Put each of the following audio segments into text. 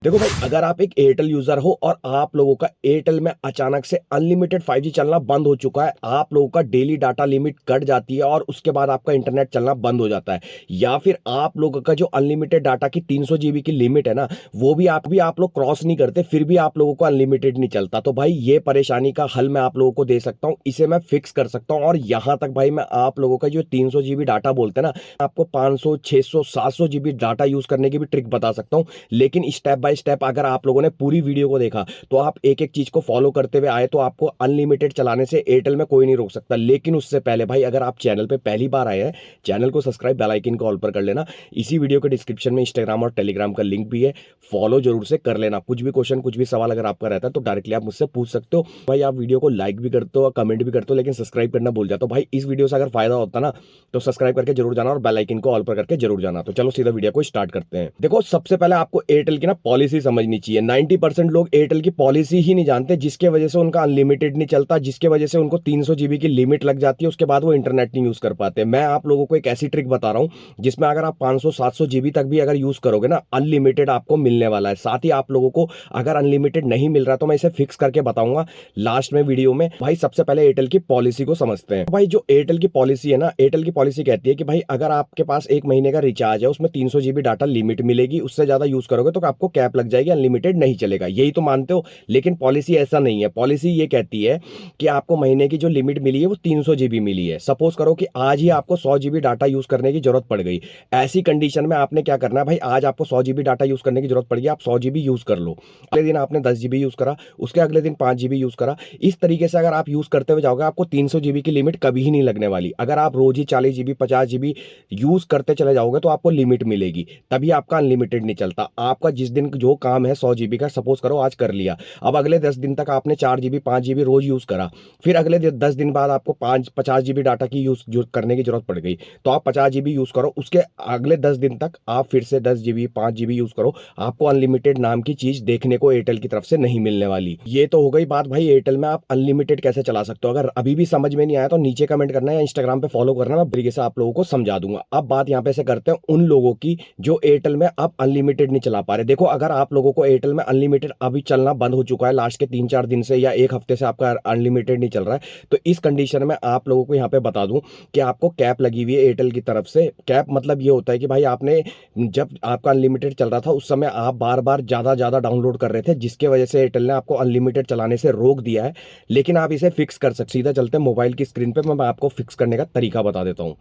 देखो भाई, अगर आप एक एयरटेल यूजर हो और आप लोगों का एयरटेल में अचानक से अनलिमिटेड 5G चलना बंद हो चुका है, आप लोगों का डेली डाटा लिमिट कट जाती है और उसके बाद आपका इंटरनेट चलना बंद हो जाता है, या फिर आप लोगों का जो अनलिमिटेड डाटा की 300 जीबी की लिमिट है ना, वो भी आप लोग क्रॉस नहीं करते, फिर भी आप लोगों को अनलिमिटेड नहीं चलता, तो भाई ये परेशानी का हल मैं आप लोगों को दे सकता हूँ, इसे मैं फिक्स कर सकता हूँ। और यहां तक भाई मैं आप लोगों का जो 300 जीबी डाटा बोलते हैं ना, आपको 500 600 700 जीबी डाटा यूज करने की भी ट्रिक बता सकता हूँ। लेकिन स्टेप बाय स्टेप अगर आप लोगों ने पूरी वीडियो को देखा तो आप एक एक चीज को फॉलो करते हुए आए तो आपको अनलिमिटेड चलाने से एयरटेल में कोई नहीं रोक सकता। लेकिन उससे पहले भाई, अगर आप चैनल पे पहली बार आए हैं, चैनल को सब्सक्राइब, बेल आइकन को ऑल पर कर लेना। इसी वीडियो के डिस्क्रिप्शन में इंस्टाग्राम और टेलीग्राम का लिंक भी है, फॉलो जरूर से कर लेना। कुछ भी क्वेश्चन, कुछ भी सवाल अगर आपका रहता है तो डायरेक्टली आप मुझसे पूछ सकते हो। भाई आप वीडियो को लाइक भी करते हो, कमेंट भी करते हो, लेकिन सब्सक्राइब करना भूल जाते हो। भाई इस वीडियो से अगर फायदा होता ना तो सब्सक्राइब करके जरूर जाना और बेल आइकन को ऑल पर करके जरूर जाना। तो चलो सीधा वीडियो को स्टार्ट करते हैं। देखो, सबसे पहले आपको एयरटेल की ना पॉलिसी समझनी चाहिए। 90% लोग एयरटेल की पॉलिसी ही नहीं जानते, जिसके वजह से उनका अनलिमिटेड नहीं चलता, जिसके वजह से उनको 300 जीबी की लिमिट लग जाती है, उसके बाद वो इंटरनेट नहीं यूज कर पाते। मैं आप लोगों को एक ऐसी ट्रिक बता रहा हूं जिसमें अगर आप 500 700 जीबी तक भी अगर यूज करोगे ना, अनलिमिटेड आपको मिलने वाला है। साथ ही आप लोगों को अगर अनलिमिटेड नहीं मिल रहा तो मैं इसे फिक्स करके बताऊंगा लास्ट में वीडियो में। भाई सबसे पहले एयरटेल की पॉलिसी को समझते हैं। भाई जो एयरटेल की पॉलिसी है ना, एयरटेल की पॉलिसी कहती है कि भाई अगर आपके पास एक महीने का रिचार्ज है, उसमें 300 जीबी डाटा लिमिट मिलेगी, उससे ज्यादा यूज करोगे तो आपको कैप लग जाएगी, अनलिमिटेड नहीं चलेगा। यही तो मानते हो। लेकिन पॉलिसी ऐसा नहीं है। पॉलिसी ये कहती है कि आपको महीने की जो लिमिट मिली है वो 300 जीबी मिली है। सपोज करो कि आज ही आपको 100 जीबी डाटा यूज करने की जरूरत पड़ गई। ऐसी कंडीशन में आपने क्या करना है भाई, आज आपको 100 जीबी डाटा यूज करने की जरूरत पड़ गई, आप 100 जीबी यूज कर लो। अगले दिन आपने 10 जीबी यूज करा, उसके अगले दिन 5 जीबी यूज करा। इस तरीके से अगर आप यूज करते हुए जाओगे, आपको 300 जीबी की लिमिट कभी ही नहीं लगने वाली। अगर आप रोज ही 40 जीबी 50 जीबी यूज करते चले जाओगे तो आपको लिमिट मिलेगी, तभी आपका अनलिमिटेड नहीं चलता। आपका जिस दिन जो काम है 100 जीबी का, सपोज करो आज कर लिया, अब अगले 10 दिन तक आपने 4 जीबी 5 जीबी रोज यूज करा, फिर अगले 10 दिन बाद आपको 50 जीबी डाटा की यूज करने की जरूरत पड़ गई, तो आप 50 जीबी यूज करो। उसके अगले 10 दिन तक आप फिर से 10 जीबी 5 जीबी यूज करो। आपको अनलिमिटेड नाम की चीज देखने को एयरटेल की तरफ से नहीं मिलने वाली। ये तो हो गई बात भाई एयरटेल में आप अनलिमिटेड कैसे चला सकते हो। अगर अभी भी समझ में नहीं आया तो नीचे कमेंट करना या इंस्टाग्राम पे फॉलो करना, मैं तरीके से आप लोगों को समझा दूंगा। अब बात यहाँ पे से करते हैं उन लोगों की जो एयरटेल में अब अनलिमिटेड नहीं चला पा रहे। देखो, अगर आप लोगों को एयरटेल में अनलिमिटेड अभी चलना बंद हो चुका है, लास्ट के 3 4 दिन से या एक हफ्ते से आपका अनलिमिटेड नहीं चल रहा है, तो इस कंडीशन में आप लोगों को यहाँ पे बता दूं कि आपको कैप लगी हुई है एयरटेल की तरफ से। कैप मतलब ये होता है कि भाई आपने जब आपका अनलिमिटेड चल रहा था उस समय आप बार बार ज्यादा ज्यादा डाउनलोड कर रहे थे, जिसके वजह से एयरटेल ने आपको अनलिमिटेड चलाने से रोक दिया है। लेकिन आप इसे फिक्स कर सकते। सीधा चलते हैं मोबाइल की स्क्रीन पे, मैं आपको फिक्स करने का तरीका बता देता हूँ।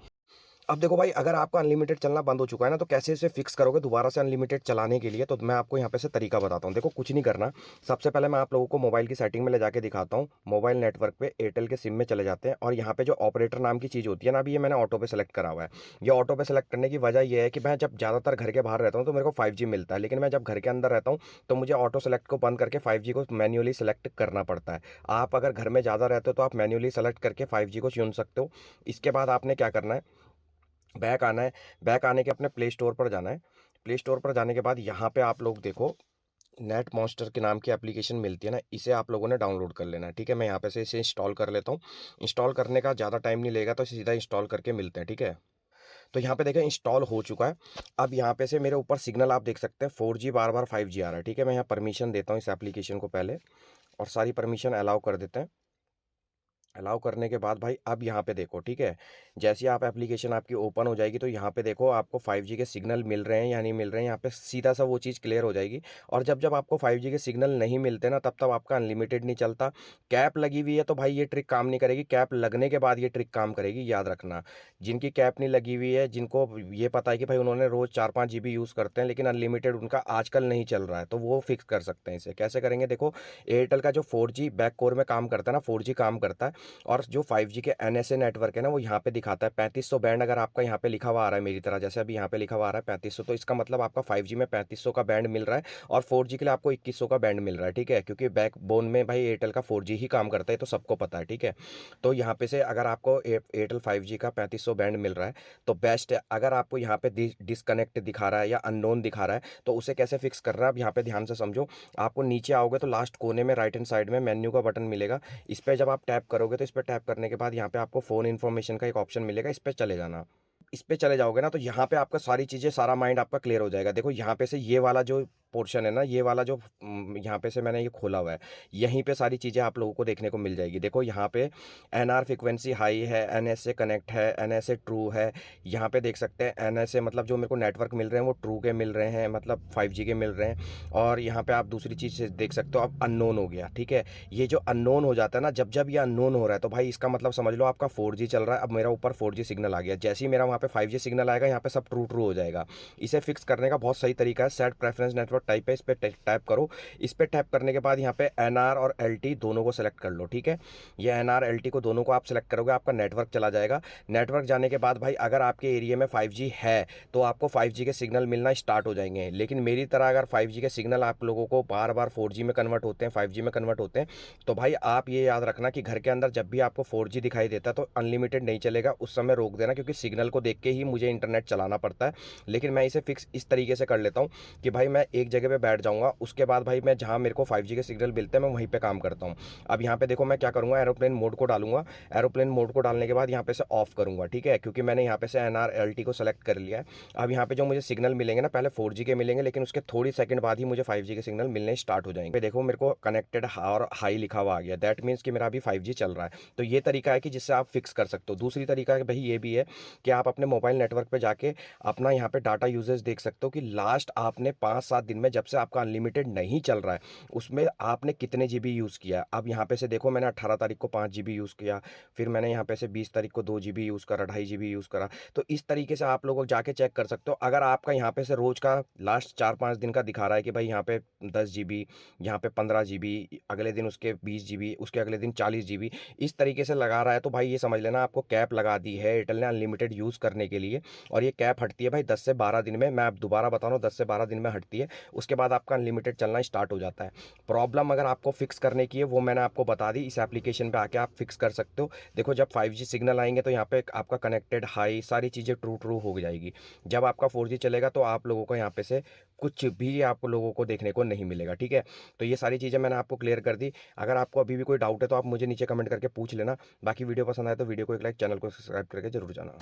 अब देखो भाई, अगर आपका अनलिमिटेड चलना बंद हो चुका है ना, तो कैसे इसे फिक्स करोगे दोबारा से अनलिमिटेड चलाने के लिए, तो मैं आपको यहाँ पे से तरीका बताता हूँ। देखो, कुछ नहीं करना। सबसे पहले मैं आप लोगों को मोबाइल की सेटिंग में ले जाके दिखाता हूँ। मोबाइल नेटवर्क पे एयरटेल के सिम में चले जाते हैं और यहाँ पे जो ऑपरेटर नाम की चीज़ होती है ना, अभी ये मैंने ऑटो पे सेलेक्ट करा हुआ है। ये ऑटो पे सेलेक्ट करने की वजह ये है कि मैं जब ज़्यादातर घर के बाहर रहता हूँ तो मेरे को 5G मिलता है, लेकिन मैं जब घर के अंदर रहता हूँ तो मुझे ऑटो सेलेक्ट को बंद करके 5G को मैन्युअली सेलेक्ट करना पड़ता है। आप अगर घर में ज़्यादा रहते हो तो आप मैन्युअली सेलेक्ट करके 5G को चुन सकते हो। इसके बाद आपने क्या करना है, बैक आना है। बैक आने के अपने प्ले स्टोर पर जाना है। प्ले स्टोर पर जाने के बाद यहाँ पे आप लोग देखो, नेट मॉन्स्टर के नाम की एप्लीकेशन मिलती है ना, इसे आप लोगों ने डाउनलोड कर लेना है। ठीक है, मैं यहाँ पे से इसे इंस्टॉल कर लेता हूँ। इंस्टॉल करने का ज़्यादा टाइम नहीं लेगा, तो इसे सीधा इंस्टॉल करके मिलते हैं। ठीक है, तो यहाँ पे देखें इंस्टॉल हो चुका है। अब यहाँ पे से मेरे ऊपर सिग्नल आप देख सकते हैं, 4G बार बार 5G आ रहा है। ठीक है, मैं यहाँ परमिशन देता हूँ इस एप्लीकेशन को पहले, और सारी परमिशन अलाउ कर देते हैं। अलाउ करने के बाद भाई अब यहाँ पे देखो, ठीक है, जैसे ही आप एप्लीकेशन आपकी ओपन हो जाएगी तो यहाँ पे देखो आपको 5G के सिग्नल मिल रहे हैं या नहीं मिल रहे हैं, यहाँ पे सीधा सा वो चीज़ क्लियर हो जाएगी। और जब जब आपको 5G के सिग्नल नहीं मिलते ना, तब तब आपका अनलिमिटेड नहीं चलता। कैप लगी हुई है तो भाई ये ट्रिक काम नहीं करेगी, कैप लगने के बाद ये ट्रिक काम करेगी, याद रखना। जिनकी कैप नहीं लगी हुई है, जिनको ये पता है कि भाई उन्होंने रोज़ 4 5 GB यूज़ करते हैं लेकिन अनलिमिटेड उनका आजकल नहीं चल रहा है, तो वो फिक्स कर सकते हैं। इसे कैसे करेंगे, देखो, एयरटेल का जो 4G बैक कोर में काम करता है ना, 4G काम करता है, और जो 5G के NSA नेटवर्क है ना, वो यहाँ पे दिखाता है 3500 बैंड। अगर आपका यहाँ पे लिखा हुआ आ रहा है मेरी तरह, जैसे अभी यहाँ पे लिखा हुआ आ रहा है 3500, तो इसका मतलब आपका 5G में 3500 का बैंड मिल रहा है और 4G के लिए आपको 2100 का बैंड मिल रहा है। ठीक है, क्योंकि बैकबोन में भाई एयरटेल का 4G ही काम करता है, तो सबको पता है। ठीक है, तो यहाँ पे से अगर आपको एयरटेल 5G का 3500 बैंड मिल रहा है तो बेस्ट है। अगर आपको यहाँ पे डिसकनेक्ट दिखा रहा है या अननोन दिखा रहा है तो उसे कैसे फिक्स करना है, अब यहाँ पे ध्यान से समझो। आपको नीचे आओगे तो लास्ट कोने में राइट हैंड साइड में मेन्यू का बटन मिलेगा। इस पर जब आप टैप करोगे तो इस पर टैप करने के बाद यहाँ पे आपको फ़ोन इन्फॉर्मेशन का एक ऑप्शन मिलेगा, इस पर चले जाना। इस पे चले जाओगे ना तो यहाँ पे आपका सारी चीज़ें, सारा माइंड आपका क्लियर हो जाएगा। देखो यहाँ पे से ये वाला जो पोर्शन है ना, ये वाला जो यहाँ पे से मैंने ये खोला हुआ है, यहीं पे सारी चीज़ें आप लोगों को देखने को मिल जाएगी। देखो यहाँ पे एनआर फ्रिक्वेंसी हाई है, एनएसए कनेक्ट है, एनएसए ट्रू है। यहाँ पे देख सकते हैं एनएसए मतलब जो मेरे को नेटवर्क मिल रहे हैं वो ट्रू के मिल रहे हैं, मतलब 5G के मिल रहे हैं। और यहाँ पे आप दूसरी चीज़ देख सकते हो, अब अननोन हो गया, ठीक है। ये जो अननोन हो जाता है ना, जब जब ये अननोन हो रहा है तो भाई इसका मतलब समझ लो आपका 4G चल रहा है। अब मेरा ऊपर 4G सिग्नल आ गया, जैसे ही मेरा वहाँ पे 5G सिग्नल आएगा यहाँ पे सब ट्रू ट्रू हो जाएगा। इसे फिक्स करने का बहुत सही तरीका है, सेट प्रेफरेंस नेटवर्क टाइप है, इस पर टैप करो। इस पर टैप करने के बाद यहाँ पे एनआर और एलटी दोनों को सेलेक्ट कर लो, ठीक है। ये एनआर एलटी को दोनों को आप सेलेक्ट करोगे, आपका नेटवर्क चला जाएगा। नेटवर्क जाने के बाद भाई अगर आपके एरिया में 5G है तो आपको 5G के सिग्नल मिलना स्टार्ट हो जाएंगे। लेकिन मेरी तरह अगर 5G के सिग्नल आप लोगों को बार बार 4G में कन्वर्ट होते हैं, 5G में कन्वर्ट होते हैं, तो भाई आप ये याद रखना कि घर के अंदर जब भी आपको 4G दिखाई देता है तो अनलिमिटेड नहीं चलेगा, उस समय रोक देना, क्योंकि सिग्नल को देख के ही मुझे इंटरनेट चलाना पड़ता है। लेकिन मैं इसे फिक्स इस तरीके से कर लेता हूँ कि भाई मैं एक जगह पे बैठ जाऊँगा, उसके बाद भाई मैं जहाँ मेरे को 5G के सिग्नल मिलते हैं मैं वहीं पे काम करता हूँ। अब यहाँ पे देखो मैं क्या करूँगा, एरोप्लेन मोड को डालूंगा। एरोप्लेन मोड को डालने के बाद यहाँ पे से ऑफ करूँगा, ठीक है, क्योंकि मैंने यहाँ पे से NR-LT को सेलेक्ट कर लिया है। अब यहाँ पे जो मुझे सिग्नल मिलेंगे ना, पहले 4G के मिलेंगे, लेकिन उसके थोड़ी सेकंड बाद ही मुझे 5G के सिग्नल मिलने स्टार्ट हो जाएंगे। देखो मेरे को कनेक्टेड और हाई लिखा हुआ आ गया, दैट मीन्स कि मेरा अभी 5G चल रहा है। तो ये तरीका है कि जिससे आप फिक्स कर सकते हो। दूसरी तरीका है भाई ये भी है कि आप अपने मोबाइल नेटवर्क पे जाके अपना यहाँ पे डाटा यूजेज देख सकते हो कि लास्ट आपने 5-7 दिन में जब से आपका अनलिमिटेड नहीं चल रहा है उसमें आपने कितने GB यूज़ किया। अब यहाँ पे से देखो मैंने 18 तारीख को 5 GB यूज़ किया, फिर मैंने यहाँ पे से 20 तारीख को 2 GB यूज़ करा, 2.5 GB यूज़ करा। तो इस तरीके से आप लोग जाके चेक कर सकते हो। अगर आपका यहाँ पे से रोज का लास्ट 4-5 दिन का दिखा रहा है कि भाई यहाँ पे 10 GB, यहाँ पे 15 GB, अगले दिन उसके 20 GB, उसके अगले दिन 40 GB, इस तरीके से लगा रहा है, तो भाई ये समझ लेना आपको कैप लगा दी है एयरटेल ने अनलिमिटेड यूज़ करने के लिए। और ये कैप हटती है भाई 10 से 12 दिन में, मैं आप दोबारा बता रहा हूँ 10 से 12 दिन में हटती है। उसके बाद आपका अनलिमिटेड चलना स्टार्ट हो जाता है। प्रॉब्लम अगर आपको फिक्स करने की है वो मैंने आपको बता दी, इस एप्लीकेशन पे आके आप फिक्स कर सकते हो। देखो जब 5G सिग्नल आएंगे तो यहाँ पे आपका कनेक्टेड हाई सारी चीज़ें ट्रू ट्रू हो जाएगी। जब आपका 4G चलेगा तो आप लोगों को यहाँ पे से कुछ भी आप लोगों को देखने को नहीं मिलेगा, ठीक है। तो ये सारी चीज़ें मैंने आपको क्लियर कर दी। अगर आपको अभी भी कोई डाउट है तो आप मुझे नीचे कमेंट करके पूछ लेना। बाकी वीडियो पसंद आए तो वीडियो को एक लाइक, चैनल को सब्सक्राइब करके जरूर जाना।